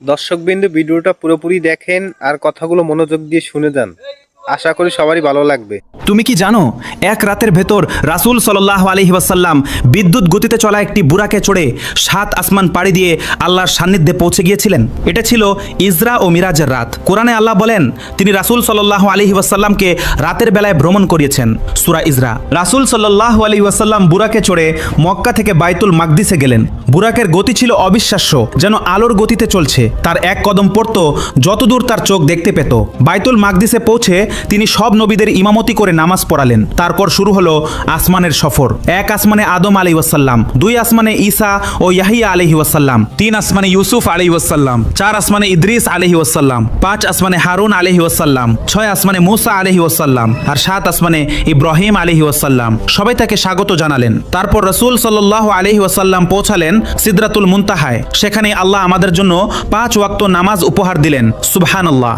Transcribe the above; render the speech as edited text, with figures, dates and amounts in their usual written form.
দর্শকবৃন্দ ভিডিওটা পুরোপুরি দেখেন আর কথাগুলো মনোযোগ দিয়ে শুনে যান। আশা করি সবারই ভালো লাগবে। তুমি কি জানো এক রাতের ভেতর রাসূল সাল্লাল্লাহু আলাইহি ওয়াসাল্লাম বিদ্যুৎ গতিতে চলা একটি বুরাকে চড়ে 7 আসমান পাড়ি দিয়ে আল্লাহর সান্নিধ্যে পৌঁছে গিয়েছিলেন। এটা ছিল ইসরা ও মিরাজের রাত। কোরআনে আল্লাহ বলেন তিনি রাসূল সাল্লাল্লাহু আলাইহি ওয়াসাল্লামকে রাতের বেলায় ভ্রমণ করিয়েছেন। সূরা ইসরা। রাসূল সাল্লাল্লাহু আলাইহি ওয়াসাল্লাম বুরাকে চড়ে মক্কা থেকে বাইতুল মাকদিসে গেলেন। বুরাকের গতি ছিল অবিশ্বাস্য, যেন আলোর গতিতে চলছে। তার এক কদম পড়ত যতদূর তার চোখ দেখতে পেত। বাইতুল মাকদিসে পৌঁছে তিনি সব নবীদের ইমামতি করে নামাজ পড়ালেন। তারপর শুরু হলো আসমানের সফর। 1 আসমানে আদম আলাইহিস ওয়াসাল্লাম, 2 আসমানে ঈসা ও ইয়াহিয়া আলাইহিস ওয়াসাল্লাম, 3 আসমানে ইউসুফ আলাইহিস ওয়াসাল্লাম, 4 আসমানে ইদ্রিস আলাইহিস ওয়াসাল্লাম, 5 আসমানে হারুন আলাইহিস ওয়াসাল্লাম, 6 আসমানে মূসা আলাইহিস ওয়াসাল্লাম আর 7 আসমানে ইব্রাহিম আলাইহিস ওয়াসাল্লাম। সবাই তাকে স্বাগত জানালেন। তারপর রাসূল সাল্লাল্লাহু আলাইহি ওয়াসাল্লাম পৌঁছালেন সিদরাতুল মুনতাহায়। সেখানে আল্লাহ আমাদের জন্য 5 ওয়াক্ত নামাজ উপহার দিলেন। সুবহানাল্লাহ।